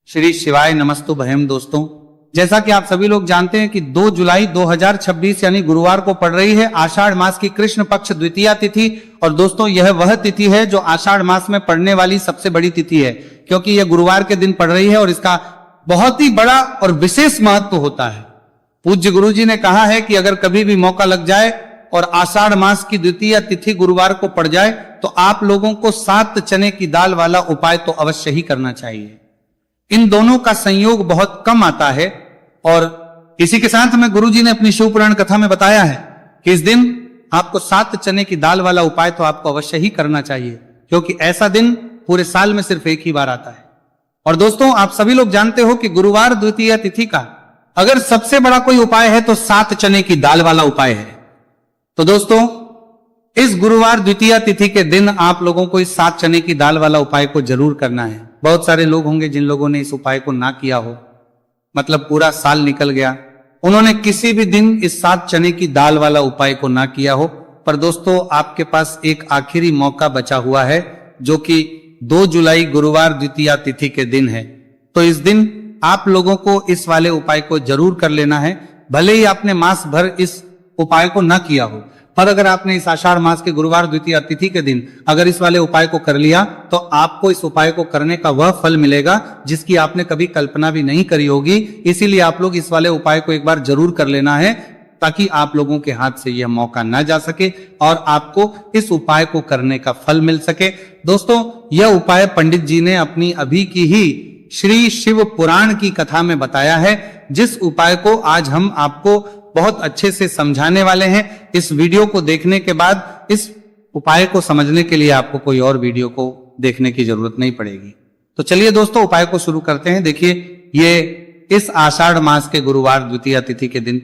श्री शिवाय नमस्तु भयम। दोस्तों, जैसा कि आप सभी लोग जानते हैं कि 2 जुलाई 2026 यानी गुरुवार को पड़ रही है आषाढ़ मास की कृष्ण पक्ष द्वितीया तिथि। और दोस्तों, यह वह तिथि है जो आषाढ़ मास में पड़ने वाली सबसे बड़ी तिथि है, क्योंकि यह गुरुवार के दिन पड़ रही है और इसका बहुत ही बड़ा और विशेष महत्व होता है। पूज्य गुरु जी ने कहा है कि अगर कभी भी मौका लग जाए और आषाढ़ मास की द्वितीय तिथि गुरुवार को पड़ जाए तो आप लोगों को 7 चने की दाल वाला उपाय तो अवश्य ही करना चाहिए। इन दोनों का संयोग बहुत कम आता है और इसी के साथ में गुरु जी ने अपनी शिव पुराण कथा में बताया है कि इस दिन आपको 7 चने की दाल वाला उपाय तो आपको अवश्य ही करना चाहिए, क्योंकि ऐसा दिन पूरे साल में सिर्फ एक ही बार आता है। और दोस्तों, आप सभी लोग जानते हो कि गुरुवार द्वितीय तिथि का अगर सबसे बड़ा कोई उपाय है तो 7 चने की दाल वाला उपाय है। तो दोस्तों, इस गुरुवार द्वितीय तिथि के दिन आप लोगों को इस 7 चने की दाल वाला उपाय को जरूर करना है। बहुत सारे लोग होंगे जिन लोगों ने इस उपाय को ना किया हो, मतलब पूरा साल निकल गया, उन्होंने किसी भी दिन इस 7 चने की दाल वाला उपाय को ना किया हो। पर दोस्तों, आपके पास एक आखिरी मौका बचा हुआ है, जो कि 2 जुलाई गुरुवार द्वितीया तिथि के दिन है। तो इस दिन आप लोगों को इस वाले उपाय को जरूर कर लेना है, भले ही आपने मास भर इस उपाय को ना किया हो। पर अगर आपने इस आषाढ़ मास के गुरुवार द्वितीय तिथि के दिन अगर इस वाले उपाय को कर लिया तो आपको इस उपाय को करने का वह फल मिलेगा जिसकी आपने कभी कल्पना भी नहीं करी होगी। इसीलिए आप लोग इस वाले उपाय को एक बार जरूर कर लेना है, ताकि आप लोगों के हाथ से यह मौका ना जा सके और आपको इस उपाय को करने का फल मिल सके। दोस्तों, यह उपाय पंडित जी ने अपनी अभी की ही श्री शिव पुराण की कथा में बताया है, जिस उपाय को आज हम आपको बहुत अच्छे से समझाने वाले हैं। इस वीडियो को देखने के बाद इस उपाय को समझने के लिए आपको कोई और वीडियो को देखने की जरूरत नहीं पड़ेगी। तो चलिए दोस्तों, उपाय को शुरू करते हैं। देखिए, ये इस आषाढ़ मास के गुरुवार द्वितीय तिथि के दिन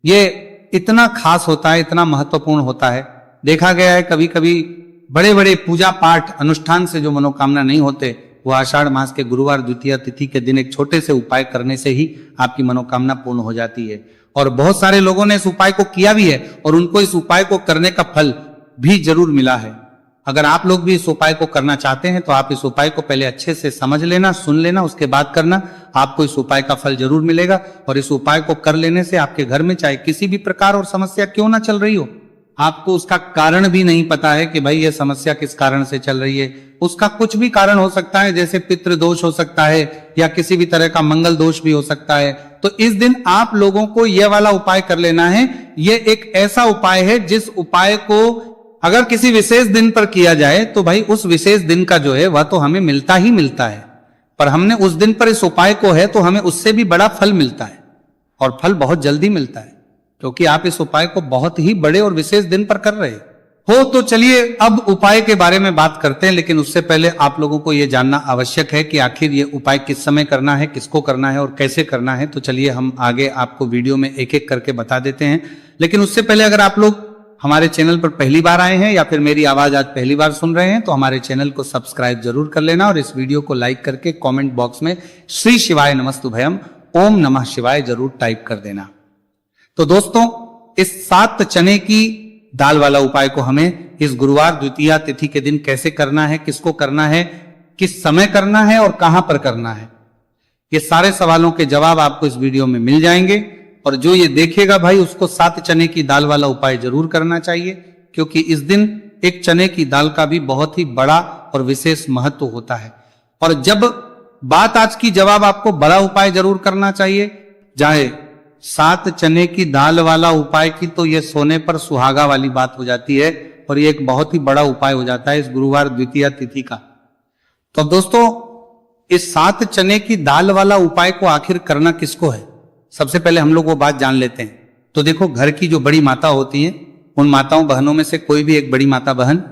ये इतना खास होता है, इतना महत्वपूर्ण होता है। देखा गया है कभी कभी बड़े बड़े पूजा पाठ अनुष्ठान से जो मनोकामना नहीं होते, वो आषाढ़ मास के गुरुवार द्वितीय तिथि के दिन एक छोटे से उपाय करने से ही आपकी मनोकामना पूर्ण हो जाती है। और बहुत सारे लोगों ने इस उपाय को किया भी है और उनको इस उपाय को करने का फल भी जरूर मिला है। अगर आप लोग भी इस उपाय को करना चाहते हैं तो आप इस उपाय को पहले अच्छे से समझ लेना, सुन लेना, उसके बाद करना। आपको इस उपाय का फल जरूर मिलेगा। और इस उपाय को कर लेने से आपके घर में चाहे किसी भी प्रकार और समस्या क्यों ना चल रही हो, आपको उसका कारण भी नहीं पता है कि भाई ये समस्या किस कारण से चल रही है। उसका कुछ भी कारण हो सकता है, जैसे पितृ दोष हो सकता है या किसी भी तरह का मंगल दोष भी हो सकता है। तो इस दिन आप लोगों को यह वाला उपाय कर लेना है। यह एक ऐसा उपाय है जिस उपाय को अगर किसी विशेष दिन पर किया जाए तो भाई उस विशेष दिन का जो है वह तो हमें मिलता ही मिलता है, पर हमने उस दिन पर इस उपाय को है तो हमें उससे भी बड़ा फल मिलता है, और फल बहुत जल्दी मिलता है, क्योंकि आप इस उपाय को बहुत ही बड़े और विशेष दिन पर कर रहे हो। तो चलिए अब उपाय के बारे में बात करते हैं, लेकिन उससे पहले आप लोगों को यह जानना आवश्यक है कि आखिर ये उपाय किस समय करना है, किसको करना है और कैसे करना है। तो चलिए हम आगे आपको वीडियो में एक एक करके बता देते हैं। लेकिन उससे पहले अगर आप लोग हमारे चैनल पर पहली बार आए हैं या फिर मेरी आवाज आज पहली बार सुन रहे हैं तो हमारे चैनल को सब्सक्राइब जरूर कर लेना और इस वीडियो को लाइक करके कॉमेंट बॉक्स में श्री शिवाय नमस्तु भयम ओम नमः शिवाय जरूर टाइप कर देना। तो दोस्तों, इस 7 चने की दाल वाला उपाय को हमें इस गुरुवार द्वितीया तिथि के दिन कैसे करना है, किसको करना है, किस समय करना है और कहां पर करना है, ये सारे सवालों के जवाब आपको इस वीडियो में मिल जाएंगे। और जो ये देखेगा भाई उसको 7 चने की दाल वाला उपाय जरूर करना चाहिए, क्योंकि इस दिन एक चने की दाल का भी बहुत ही बड़ा और विशेष महत्व होता है। और जब बात आज की, जवाब आपको बड़ा उपाय जरूर करना चाहिए, चाहे 7 चने की दाल वाला उपाय की तो यह सोने पर सुहागा वाली बात हो जाती है और ये एक बहुत ही बड़ा उपाय हो जाता है इस गुरुवार द्वितीया तिथि का। तो दोस्तों, इस 7 चने की दाल वाला उपाय को आखिर करना किसको है, सबसे पहले हम लोग वो बात जान लेते हैं। तो देखो, घर की जो बड़ी माता होती है, उन माताओं बहनों में से कोई भी एक बड़ी माता बहन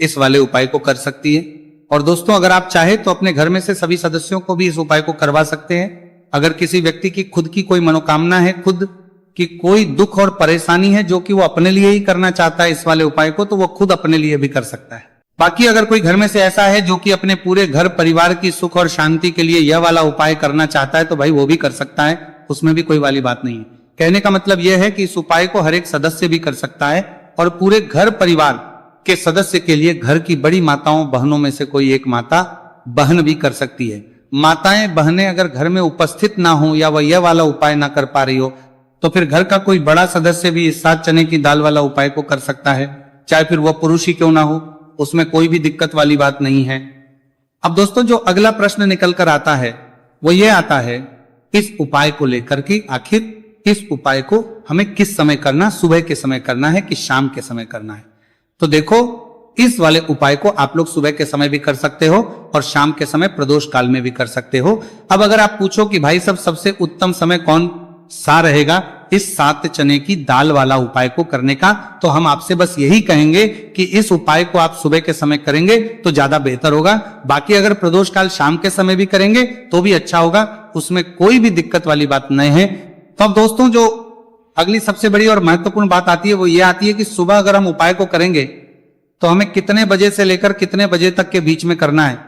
इस वाले उपाय को कर सकती है। और दोस्तों, अगर आप चाहे तो अपने घर में से सभी सदस्यों को भी इस उपाय को करवा सकते हैं। अगर किसी व्यक्ति की खुद की कोई मनोकामना है, खुद की कोई दुख और परेशानी है जो कि वो अपने लिए ही करना चाहता है इस वाले उपाय को, तो वो खुद अपने लिए भी कर सकता है। बाकी अगर कोई घर में से ऐसा है जो कि अपने पूरे घर परिवार की सुख और शांति के लिए यह वाला उपाय करना चाहता है, तो भाई वो भी कर सकता है, उसमें भी कोई वाली बात नहीं है। कहने का मतलब यह है कि इस उपाय को हर एक सदस्य भी कर सकता है और पूरे घर परिवार के सदस्य के लिए घर की बड़ी माताओं बहनों में से कोई एक माता बहन भी कर सकती है। माताएं बहनें अगर घर में उपस्थित ना हो या वह यह वाला उपाय ना कर पा रही हो, तो फिर घर का कोई बड़ा सदस्य भी इस 7 चने की दाल वाला उपाय को कर सकता है, चाहे फिर वह पुरुष ही क्यों ना हो, उसमें कोई भी दिक्कत वाली बात नहीं है। अब दोस्तों जो अगला प्रश्न निकल कर आता है वो ये आता है इस उपाय को लेकर के, आखिर इस उपाय को हमें किस समय करना, सुबह के समय करना है कि शाम के समय करना है। तो देखो इस वाले उपाय को आप लोग सुबह के समय भी कर सकते हो और शाम के समय प्रदोष काल में भी कर सकते हो। अब अगर आप पूछो कि भाई सब सबसे उत्तम समय कौन सा रहेगा इस 7 चने की दाल वाला उपाय को करने का, तो हम आपसे बस यही कहेंगे कि इस उपाय को आप सुबह के समय करेंगे तो ज्यादा बेहतर होगा। बाकी अगर प्रदोष काल शाम के समय भी करेंगे तो भी अच्छा होगा, उसमें कोई भी दिक्कत वाली बात नहीं है। तो अब दोस्तों जो अगली सबसे बड़ी और महत्वपूर्ण बात आती है वो ये आती है कि सुबह अगर हम उपाय को करेंगे तो हमें कितने बजे से लेकर कितने बजे तक के बीच में करना है,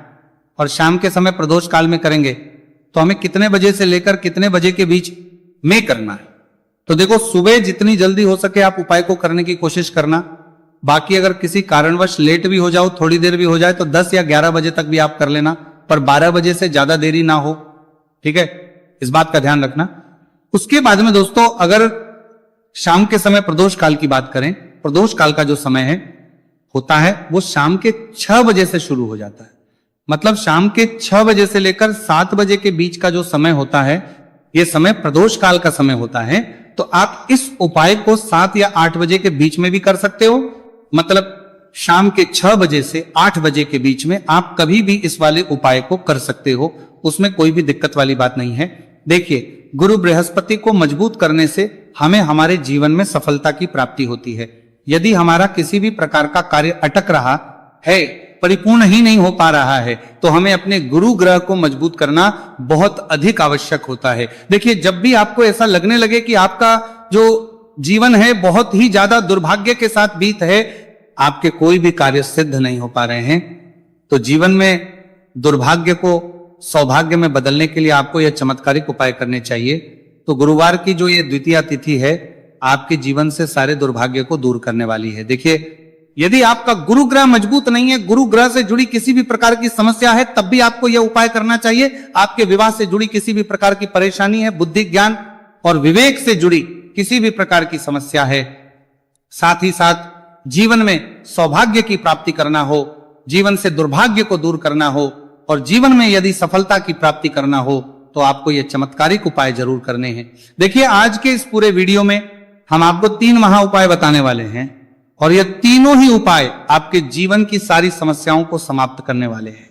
और शाम के समय प्रदोष काल में करेंगे तो हमें कितने बजे से लेकर कितने बजे के बीच में करना है। तो देखो सुबह जितनी जल्दी हो सके आप उपाय को करने की कोशिश करना। बाकी अगर किसी कारणवश लेट भी हो जाओ, थोड़ी देर भी हो जाए, तो 10 या 11 बजे तक भी आप कर लेना, पर 12 बजे से ज्यादा देरी ना हो, ठीक है, इस बात का ध्यान रखना। उसके बाद में दोस्तों अगर शाम के समय प्रदोष काल की बात करें, प्रदोष काल का जो समय है होता है वो शाम के 6 बजे से शुरू हो जाता है। मतलब शाम के 6 बजे से लेकर 7 बजे के बीच का जो समय होता है ये समय प्रदोष काल का समय होता है। तो आप इस उपाय को 7 या 8 बजे के बीच में भी कर सकते हो। मतलब शाम के 6 बजे से 8 बजे के बीच में आप कभी भी इस वाले उपाय को कर सकते हो, उसमें कोई भी दिक्कत वाली बात नहीं है। देखिए गुरु बृहस्पति को मजबूत करने से हमें हमारे जीवन में सफलता की प्राप्ति होती है। यदि हमारा किसी भी प्रकार का कार्य अटक रहा है, परिपूर्ण ही नहीं हो पा रहा है, तो हमें अपने गुरु ग्रह को मजबूत करना बहुत अधिक आवश्यक होता है। देखिए जब भी आपको ऐसा लगने लगे कि आपका जो जीवन है बहुत ही ज्यादा दुर्भाग्य के साथ बीत है, आपके कोई भी कार्य सिद्ध नहीं हो पा रहे हैं, तो जीवन में दुर्भाग्य को सौभाग्य में बदलने के लिए आपको यह चमत्कारिक उपाय करने चाहिए। तो गुरुवार की जो ये द्वितीया तिथि है आपके जीवन से सारे दुर्भाग्य को दूर करने वाली है। देखिए यदि आपका गुरु ग्रह मजबूत नहीं है, गुरु ग्रह से जुड़ी किसी भी प्रकार की समस्या है, तब भी आपको यह उपाय करना चाहिए। आपके विवाह से जुड़ी किसी भी प्रकार की परेशानी है, बुद्धि ज्ञान और विवेक से जुड़ी किसी भी प्रकार की समस्या है, साथ ही साथ जीवन में सौभाग्य की प्राप्ति करना हो, जीवन से दुर्भाग्य को दूर करना हो और जीवन में यदि सफलता की प्राप्ति करना हो, तो आपको यह चमत्कारिक उपाय जरूर करने हैं। देखिए आज के इस पूरे वीडियो में हम आपको 3 महा उपाय बताने वाले हैं और ये तीनों ही उपाय आपके जीवन की सारी समस्याओं को समाप्त करने वाले हैं।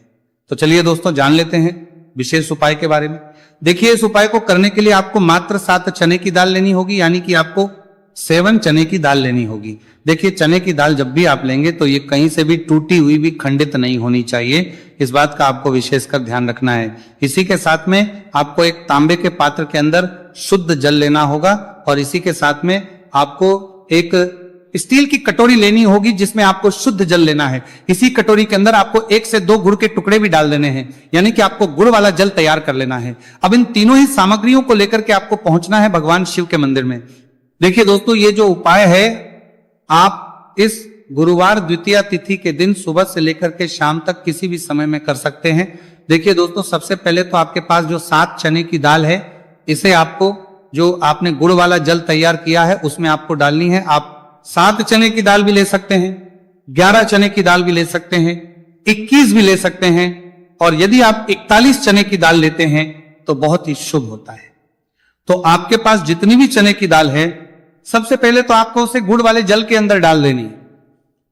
तो चलिए दोस्तों जान लेते हैं विशेष उपाय के बारे में। देखिए इस उपाय को करने के लिए आपको मात्र 7 चने की दाल लेनी होगी, यानी कि आपको 7 चने की दाल लेनी होगी। देखिए चने की दाल जब भी आप लेंगे तो ये कहीं से भी टूटी हुई भी खंडित नहीं होनी चाहिए, इस बात का आपको विशेषकर ध्यान रखना है। इसी के साथ में आपको एक तांबे के पात्र के अंदर शुद्ध जल लेना होगा और इसी के साथ में आपको एक स्टील की कटोरी लेनी होगी जिसमें आपको शुद्ध जल लेना है। इसी कटोरी के अंदर आपको 1 से 2 गुड़ के टुकड़े भी डाल देने हैं, यानी कि आपको गुड़ वाला जल तैयार कर लेना है। अब इन तीनों ही सामग्रियों को लेकर के आपको पहुंचना है भगवान शिव के मंदिर में। देखिए दोस्तों ये जो उपाय है आप इस गुरुवार द्वितीया तिथि के दिन सुबह से लेकर के शाम तक किसी भी समय में कर सकते हैं। देखिए दोस्तों सबसे पहले तो आपके पास जो 7 चने की दाल है, इसे आपको जो आपने गुड़ वाला जल तैयार किया है उसमें आपको डालनी है। आप 7 चने की दाल भी ले सकते हैं, 11 चने की दाल भी ले सकते हैं, 21 भी ले सकते हैं, और यदि आप 41 चने की दाल लेते हैं तो बहुत ही शुभ होता है। तो आपके पास जितनी भी चने की दाल है सबसे पहले तो आपको उसे गुड़ वाले जल के अंदर डाल देनी है।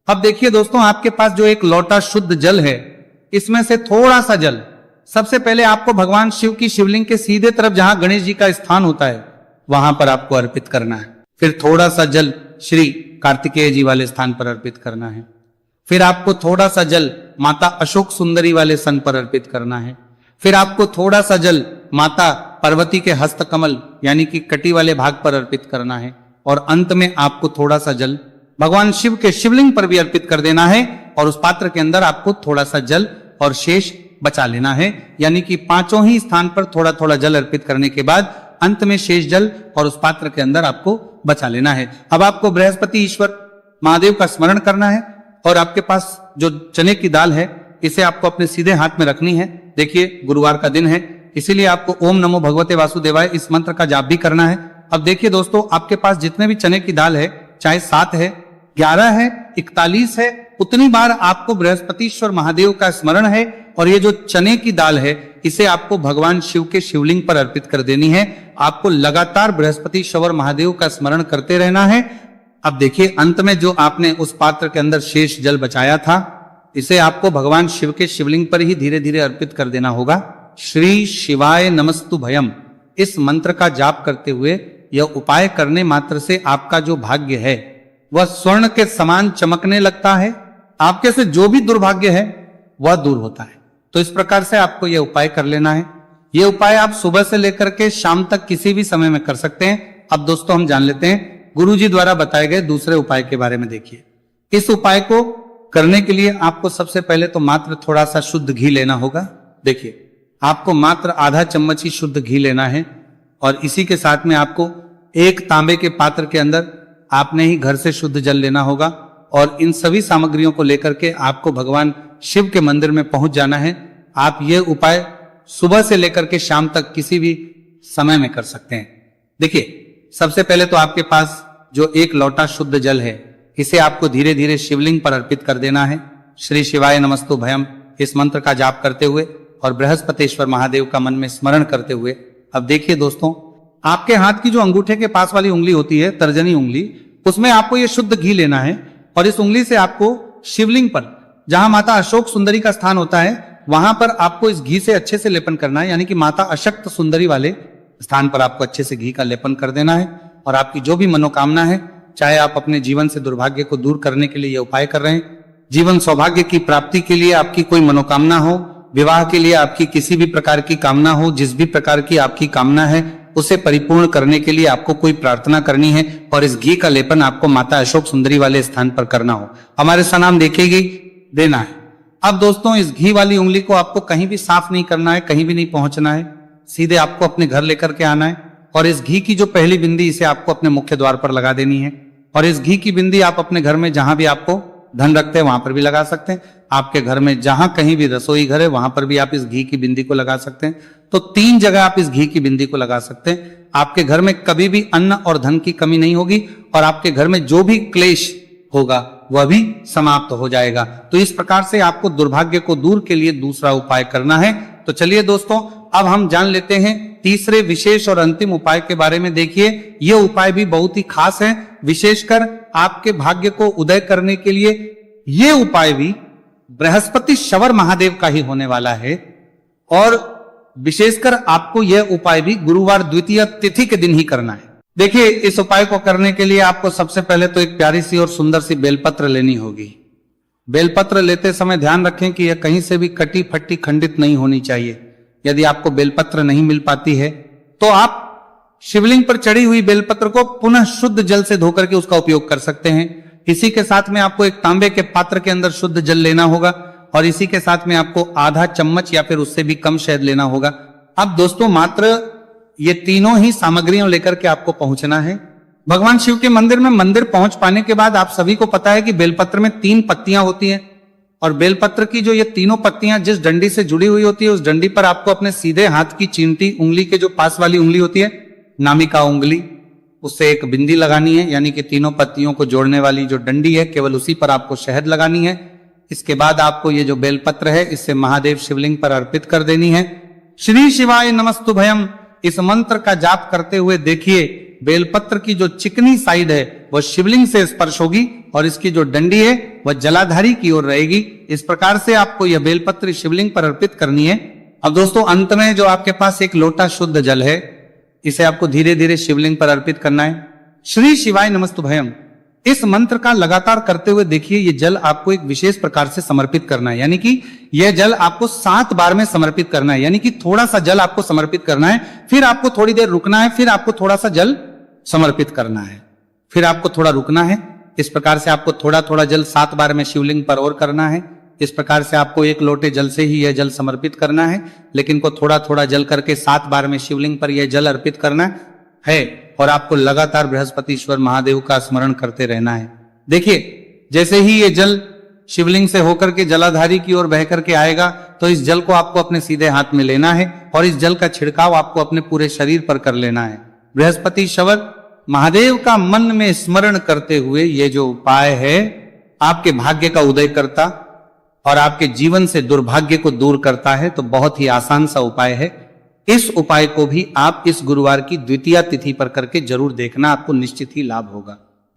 अब देखिए दोस्तों आपके पास जो एक लोटा शुद्ध जल है, इसमें से थोड़ा सा जल सबसे पहले आपको भगवान शिव की शिवलिंग के सीधे तरफ जहां गणेश जी का स्थान होता है वहां पर आपको अर्पित करना है। फिर थोड़ा सा जल श्री कार्तिकेय जी वाले स्थान पर अर्पित करना है। फिर आपको थोड़ा सा जल माता अशोक सुंदरी वाले सन पर अर्पित करना है। फिर आपको थोड़ा सा जल माता पार्वती के हस्त कमल यानी कि कटी वाले भाग पर अर्पित करना है। और अंत में आपको थोड़ा सा जल भगवान शिव के शिवलिंग पर भी अर्पित कर देना है और उस पात्र के अंदर आपको थोड़ा सा जल और शेष बचा लेना है। यानी कि 5 ही स्थान पर थोड़ा थोड़ा जल अर्पित करने के बाद अंत में शेष जल और उस पात्र के अंदर आपको बचा लेना है। अब आपको बृहस्पति ईश्वर महादेव का स्मरण करना है और आपके पास जो चने की दाल है इसे आपको अपने सीधे हाथ में रखनी है। देखिए गुरुवार का दिन है, इसीलिए आपको ओम नमो भगवते वासुदेवाय इस मंत्र का जाप भी करना है। अब देखिए दोस्तों, आपके पास जितने भी चने की दाल है, चाहे 7 है, 11 है, 41 है, उतनी बार आपको बृहस्पतिश्वर महादेव का स्मरण है। और ये जो चने की दाल है, इसे आपको भगवान शिव के शिवलिंग पर अर्पित कर देनी है। आपको लगातार बृहस्पतिश्वर महादेव का स्मरण करते रहना है। अब देखिए, अंत में जो आपने उस पात्र के अंदर शेष जल बचाया था, इसे आपको भगवान शिव के शिवलिंग पर ही धीरे धीरे अर्पित कर देना होगा। श्री शिवाय नमस्तु भयम इस मंत्र का जाप करते हुए यह उपाय करने मात्र से आपका जो भाग्य है वह स्वर्ण के समान चमकने लगता है। आपके से जो भी दुर्भाग्य है वह दूर होता है। तो इस प्रकार से आपको यह उपाय कर लेना है। यह उपाय आप सुबह से लेकर के शाम तक किसी भी समय में कर सकते हैं। अब दोस्तों हम जान लेते हैं गुरुजी द्वारा बताए गए दूसरे उपाय के बारे में। देखिए, इस उपाय को करने के लिए आपको सबसे पहले तो मात्र थोड़ा सा शुद्ध घी लेना होगा। देखिए, आपको मात्र आधा चम्मच ही शुद्ध घी लेना है और इसी के साथ में आपको एक तांबे के पात्र के अंदर आपने ही घर से शुद्ध जल लेना होगा। और इन सभी सामग्रियों को लेकर के आपको भगवान शिव के मंदिर में पहुंच जाना है। आप ये उपाय सुबह से लेकर के शाम तक किसी भी समय में कर सकते हैं। देखिए, सबसे पहले तो आपके पास जो एक लोटा शुद्ध जल है, इसे आपको धीरे धीरे शिवलिंग पर अर्पित कर देना है। श्री शिवाय नमस्तु भयम इस मंत्र का जाप करते हुए और बृहस्पतिश्वर महादेव का मन में स्मरण करते हुए। अब देखिए दोस्तों, आपके हाथ की जो अंगूठे के पास वाली उंगली होती है, तर्जनी उंगली, उसमें आपको ये शुद्ध घी लेना है और इस उंगली से आपको शिवलिंग पर, जहां माता अशोक सुंदरी का स्थान होता है, वहां पर आपको इस घी से अच्छे से लेपन करना है। यानी कि माता अशक्त सुंदरी वाले स्थान पर आपको अच्छे से घी का लेपन कर देना है। और आपकी जो भी मनोकामना है, चाहे आप अपने जीवन से दुर्भाग्य को दूर करने के लिए यह उपाय कर रहे हैं, जीवन सौभाग्य की प्राप्ति के लिए आपकी कोई मनोकामना हो, विवाह के लिए आपकी किसी भी प्रकार की कामना हो, जिस भी प्रकार की आपकी कामना है उसे परिपूर्ण करने के लिए आपको कोई प्रार्थना करनी है और इस घी का लेपन आपको माता अशोक सुंदरी वाले स्थान पर करना हो, हमारे सनाम देखेगी देना है। अब दोस्तों, इस घी वाली उंगली को आपको कहीं भी साफ नहीं करना है, कहीं भी नहीं पहुंचना है, सीधे आपको अपने घर लेकर के आना है। और इस घी की जो पहली बिंदी, इसे आपको अपने मुख्य द्वार पर लगा देनी है। और इस घी की बिंदी आप अपने घर में जहां भी आपको धन रखते हैं वहां पर भी लगा सकते हैं। आपके घर में जहां कहीं भी रसोई घर है वहां पर भी आप इस घी की बिंदी को लगा सकते हैं। तो 3 जगह आप इस घी की बिंदी को लगा सकते हैं। आपके घर में कभी भी अन्न और धन की कमी नहीं होगी और आपके घर में जो भी क्लेश होगा वह भी समाप्त हो जाएगा। तो इस प्रकार से आपको दुर्भाग्य को दूर के लिए दूसरा उपाय करना है। तो चलिए दोस्तों, अब हम जान लेते हैं तीसरे विशेष और अंतिम उपाय के बारे में। देखिए, यह उपाय भी बहुत ही खास है, विशेषकर आपके भाग्य को उदय करने के लिए। यह उपाय भी बृहस्पतिश्वर महादेव का ही होने वाला है और विशेषकर आपको यह उपाय भी गुरुवार द्वितीय तिथि के दिन ही करना है। देखिए, इस उपाय को करने के लिए आपको सबसे पहले तो एक प्यारी सी और सुंदर सी बेलपत्र लेनी होगी। बेलपत्र लेते समय ध्यान रखें कि यह कहीं से भी कटी फटी खंडित नहीं होनी चाहिए। यदि आपको बेलपत्र नहीं मिल पाती है तो आप शिवलिंग पर चढ़ी हुई बेलपत्र को पुनः शुद्ध जल से धोकर के उसका उपयोग कर सकते हैं। इसी के साथ में आपको एक तांबे के पात्र के अंदर शुद्ध जल लेना होगा और इसी के साथ में आपको आधा चम्मच या फिर उससे भी कम शहद लेना होगा। अब दोस्तों, मात्र ये तीनों ही सामग्रियों लेकर के आपको पहुंचना है भगवान शिव के मंदिर में। मंदिर पहुंच पाने के बाद आप सभी को पता है कि बेलपत्र में 3 पत्तियां होती हैं और बेलपत्र की जो ये तीनों पत्तियां जिस डंडी से जुड़ी हुई होती है, उस डंडी पर आपको अपने सीधे हाथ की चींटी उंगली के जो पास वाली उंगली होती है, नामिका उंगली, उससे एक बिंदी लगानी है। यानी कि तीनों पत्तियों को जोड़ने वाली जो डंडी है, केवल उसी पर आपको शहद लगानी है। इसके बाद आपको ये जो बेलपत्र है, इससे महादेव शिवलिंग पर अर्पित कर देनी है। श्री शिवाय नमस्तु भयम इस मंत्र का जाप करते हुए देखिए, बेलपत्र की जो चिकनी साइड है वह शिवलिंग से स्पर्श होगी और इसकी जो डंडी है वह जलाधारी की ओर रहेगी। इस प्रकार से आपको यह बेलपत्र शिवलिंग पर अर्पित करनी है। अब दोस्तों, अंत में जो आपके पास एक लोटा शुद्ध जल है, इसे आपको धीरे धीरे शिवलिंग पर अर्पित करना है। श्री शिवाय नमस्तु भयम इस मंत्र का लगातार करते हुए देखिए, ये जल आपको एक विशेष प्रकार से समर्पित करना है। यानी कि यह जल आपको 7 बार में समर्पित करना है। यानी कि थोड़ा सा जल आपको समर्पित करना है, फिर आपको थोड़ी देर रुकना है, फिर आपको थोड़ा सा जल समर्पित करना है, फिर आपको थोड़ा रुकना है। इस प्रकार से आपको थोड़ा थोड़ा जल 7 बार में शिवलिंग पर और करना है। इस प्रकार से आपको एक लोटे जल से ही यह जल समर्पित करना है, लेकिन को थोड़ा थोड़ा जल करके 7 बार में शिवलिंग पर यह जल अर्पित करना है और आपको लगातार बृहस्पतिश्वर महादेव का स्मरण करते रहना है। देखिए, जैसे ही ये जल शिवलिंग से होकर के जलाधारी की ओर बह करके आएगा, तो इस जल को आपको अपने सीधे हाथ में लेना है और इस जल का छिड़काव आपको अपने पूरे शरीर पर कर लेना है। बृहस्पति शवर महादेव का मन में स्मरण करते हुए ये जो उपाय है आपके भाग्य का उदय करता और आपके जीवन से दुर्भाग्य को दूर करता है। तो बहुत ही आसान सा उपाय है। इस उपाय को भी आप इस गुरुवार की द्वितीया तिथि पर करके जरूर देखना, आपको निश्चित ही लाभ होगा।